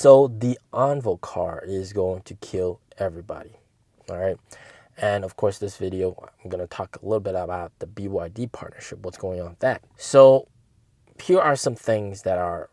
So the ONVO car is going to kill everybody. All right. And of course, this video, I'm going to talk a little bit about the BYD partnership, what's going on with that. So here are some things that are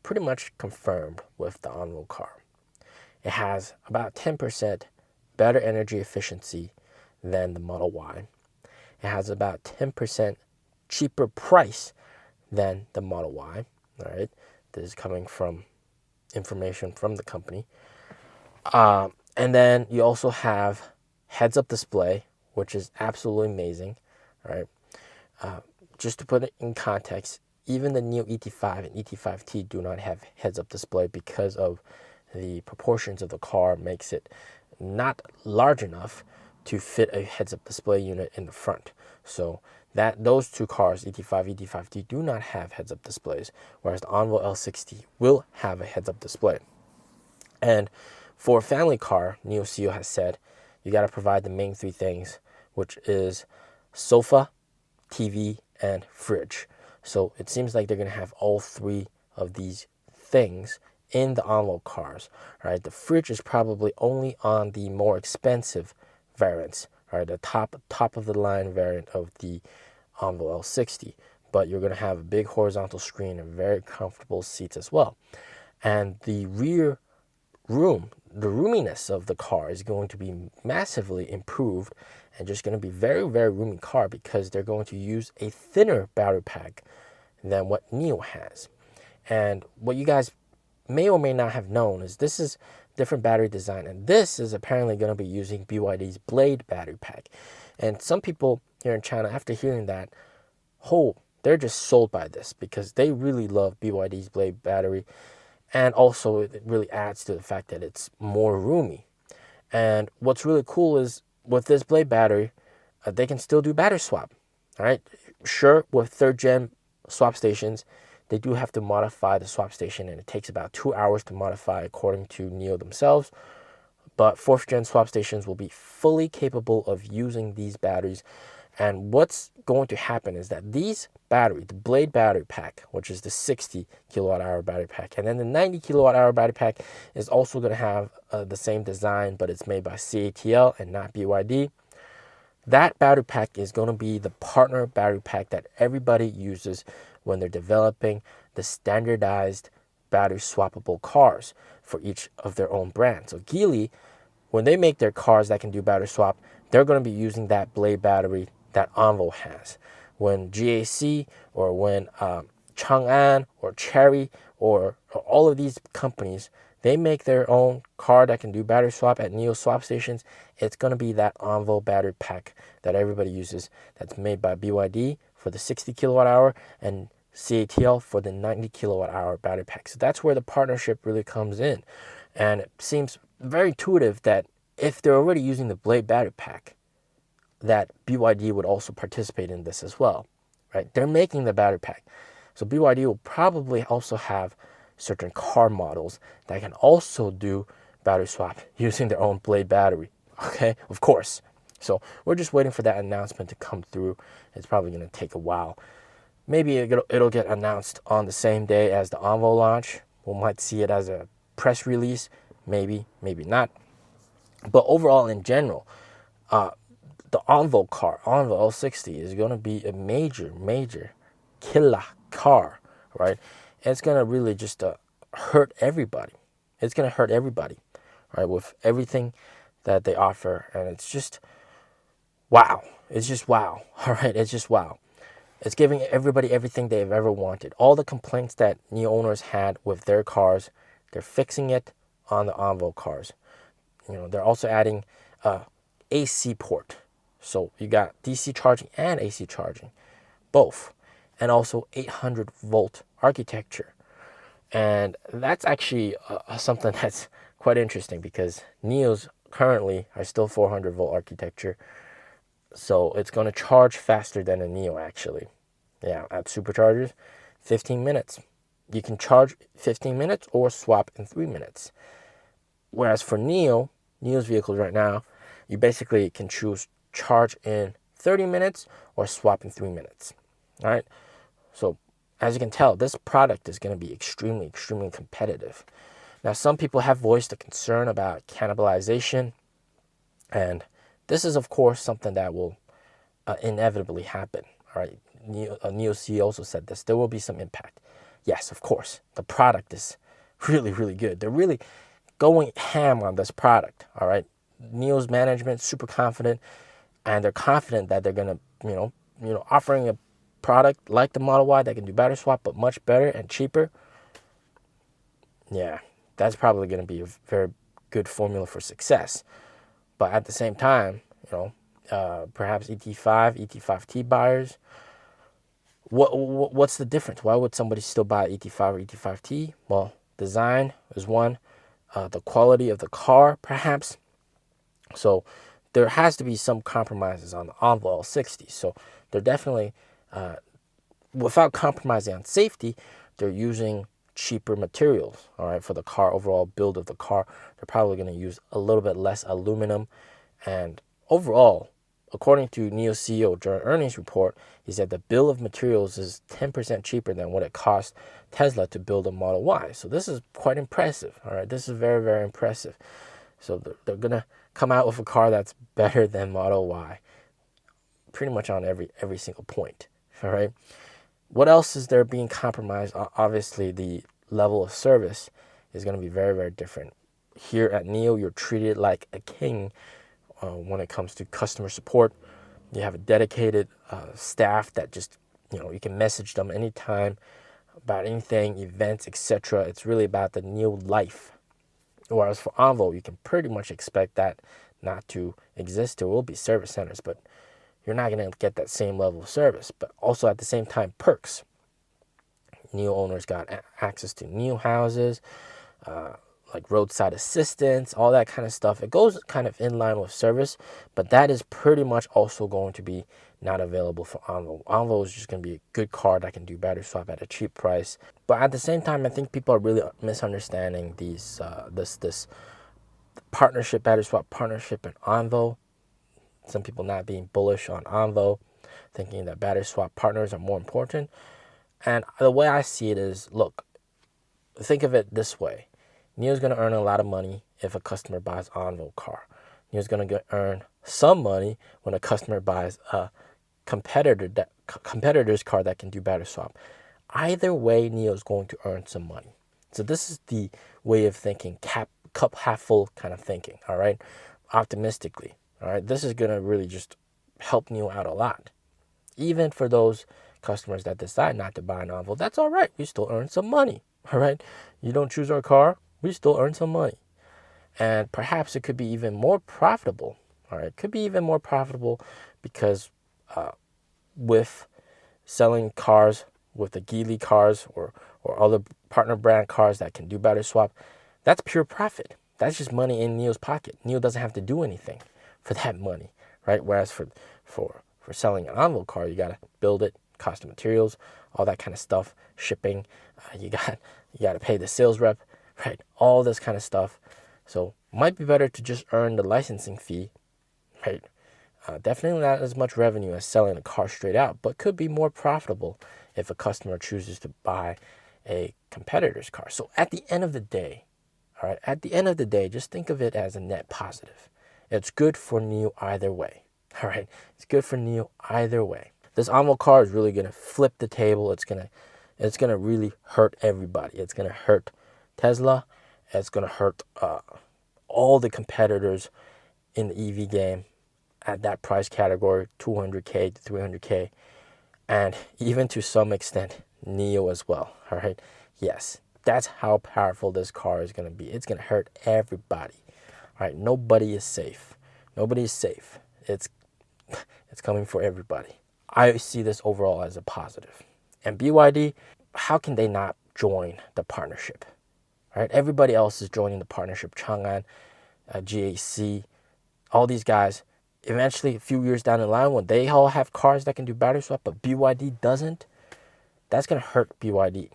pretty much confirmed with the ONVO car. It has about 10% better energy efficiency than the Model Y. It has about 10% cheaper price than the Model Y. All right. This is coming from information from the company. And then you also have heads-up display, which is absolutely amazing. All right. Just to put it in context, even the NIO ET5 and ET5T do not have heads-up display because of the proportions of the car makes it not large enough to fit a heads-up display unit in the front. So those two cars, ET5, ET5T, do not have heads-up displays, whereas the ONVO L60 will have a heads-up display. And for a family car, NIO CEO has said you got to provide the main three things, which is sofa, TV, and fridge. So it seems like they're going to have all three of these things in the ONVO cars. Right? The fridge is probably only on the more expensive variants, right? The top of the line variant of the ONVO L60. But you're going to have a big horizontal screen and very comfortable seats as well. And the rear room, the roominess of the car is going to be massively improved and just going to be very, very roomy car because they're going to use a thinner battery pack than what NIO has. And what you guys may or may not have known is this is different battery design, and this is apparently going to be using BYD's Blade battery pack. And some people here in China, after hearing that, they're just sold by this because they really love BYD's Blade battery. And also, it really adds to the fact that it's more roomy. And what's really cool is with this Blade battery, they can still do battery swap. All right. Sure, with third gen swap stations, they do have to modify the swap station, and it takes about 2 hours to modify according to NIO themselves. But fourth gen swap stations will be fully capable of using these batteries. And what's going to happen is that these battery, the Blade battery pack, which is the 60 kilowatt hour battery pack, and then the 90 kilowatt hour battery pack is also going to have the same design, but it's made by CATL and not BYD. That battery pack is going to be the partner battery pack that everybody uses when they're developing the standardized battery swappable cars for each of their own brands. So Geely, when they make their cars that can do battery swap, they're going to be using that Blade battery that ONVO has. When GAC or when Chang'an or Chery or all of these companies, they make their own car that can do battery swap at NIO swap stations, it's going to be that ONVO battery pack that everybody uses that's made by BYD for the 60 kilowatt hour and CATL for the 90 kilowatt hour battery pack. So that's where the partnership really comes in. And it seems very intuitive that if they're already using the Blade battery pack, that BYD would also participate in this as well, right? They're making the battery pack. So BYD will probably also have certain car models that can also do battery swap using their own Blade battery, okay? Of course. So we're just waiting for that announcement to come through. It's probably going to take a while. Maybe it'll get announced on the same day as the ONVO launch. We might see it as a press release, maybe, maybe not. But overall, in general, the ONVO car, ONVO L60, is going to be a major, major killer car, right? And it's going to really just hurt everybody. It's going to hurt everybody, right, with everything that they offer. And it's just wow. It's just wow, all right? It's just wow. It's giving everybody everything they've ever wanted. All the complaints that NIO owners had with their cars, they're fixing it on the ONVO cars. You know, they're also adding AC port. So you got DC charging and AC charging, both. And also 800 volt architecture. And that's actually something that's quite interesting because NIOs currently are still 400 volt architecture. So it's going to charge faster than a NIO actually. Yeah, at superchargers, 15 minutes. You can charge 15 minutes or swap in 3 minutes. Whereas for NIO's vehicles right now, you basically can choose charge in 30 minutes or swap in 3 minutes. All right. So as you can tell, this product is going to be extremely, extremely competitive. Now, some people have voiced a concern about cannibalization, and this is, of course, something that will inevitably happen. All right, NIO CEO also said this. There will be some impact. Yes, of course. The product is really, really good. They're really going ham on this product. All right, NIO's management super confident, and they're confident that they're gonna, offering a product like the Model Y that can do battery swap, but much better and cheaper. Yeah, that's probably going to be a very good formula for success. But at the same time, perhaps ET5T buyers, what's the difference? Why would somebody still buy ET5 or ET5T? Well, design is one, the quality of the car, perhaps. So there has to be some compromises on the ONVO L60. So they're definitely, without compromising on safety, they're using cheaper materials, all right, for the car overall build of the car. They're probably going to use a little bit less aluminum. And overall, according to NIO CEO during earnings report, he said the bill of materials is 10% cheaper than what it cost Tesla to build a Model Y. So this is quite impressive, all right. This is very, very impressive. So they're going to come out with a car that's better than Model Y pretty much on every single point, all right. What else is there being compromised? Obviously, the level of service is going to be very, very different. Here at NIO, you're treated like a king when it comes to customer support. You have a dedicated staff that just, you can message them anytime about anything, events, etc. It's really about the NIO life. Whereas for ONVO, you can pretty much expect that not to exist. There will be service centers, but you're not going to get that same level of service. But also at the same time, perks. NIO owners got access to NIO houses, like roadside assistance, all that kind of stuff. It goes kind of in line with service, but that is pretty much also going to be not available for ONVO. ONVO is just going to be a good car that can do battery swap at a cheap price. But at the same time, I think people are really misunderstanding this partnership, battery swap partnership, and ONVO. Some people not being bullish on ONVO, thinking that battery swap partners are more important. And the way I see it is, look, think of it this way. NIO's going to earn a lot of money if a customer buys an ONVO car. NIO's going to earn some money when a customer buys a competitor's car that can do battery swap. Either way, NIO's going to earn some money. So this is the way of thinking, cup half full kind of thinking, all right? Optimistically. All right, this is going to really just help NIO out a lot. Even for those customers that decide not to buy an ONVO, that's all right. We still earn some money, all right? You don't choose our car, we still earn some money. And perhaps it could be even more profitable, all right? It could be even more profitable because with selling cars, with the Geely cars or other partner brand cars that can do battery swap, that's pure profit. That's just money in NIO's pocket. NIO doesn't have to do anything for that money, right? Whereas for selling an ONVO car, you got to build it, cost of materials, all that kind of stuff, shipping. You got to pay the sales rep, right? All this kind of stuff. So might be better to just earn the licensing fee, right? Definitely not as much revenue as selling a car straight out, but could be more profitable if a customer chooses to buy a competitor's car. So at the end of the day, all right, at the end of the day, just think of it as a net positive. It's good for NIO either way. All right, it's good for NIO either way. This ONVO car is really gonna flip the table. It's gonna really hurt everybody. It's gonna hurt Tesla. It's gonna hurt all the competitors in the EV game at that price category, 200K to 300K, and even to some extent NIO as well. All right, yes, that's how powerful this car is gonna be. It's gonna hurt everybody. All right, nobody is safe. Nobody is safe. It's coming for everybody. I see this overall as a positive. And BYD, how can they not join the partnership? All right, everybody else is joining the partnership. Chang'an, GAC, all these guys. Eventually, a few years down the line, when they all have cars that can do battery swap, but BYD doesn't, that's gonna hurt BYD.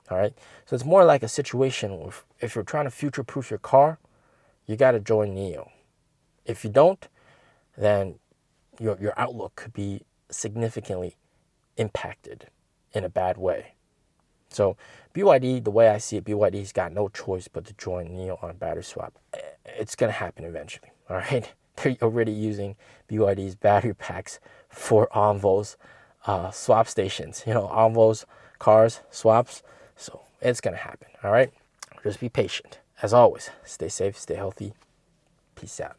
All right, so it's more like a situation where if you're trying to future-proof your car, you got to join NIO. If you don't, then your outlook could be significantly impacted in a bad way. So BYD, the way I see it, BYD's got no choice but to join NIO on a battery swap. It's going to happen eventually, all right? They're already using BYD's battery packs for ONVO's swap stations. You know, ONVO's cars, swaps. So it's going to happen, all right? Just be patient. As always, stay safe, stay healthy. Peace out.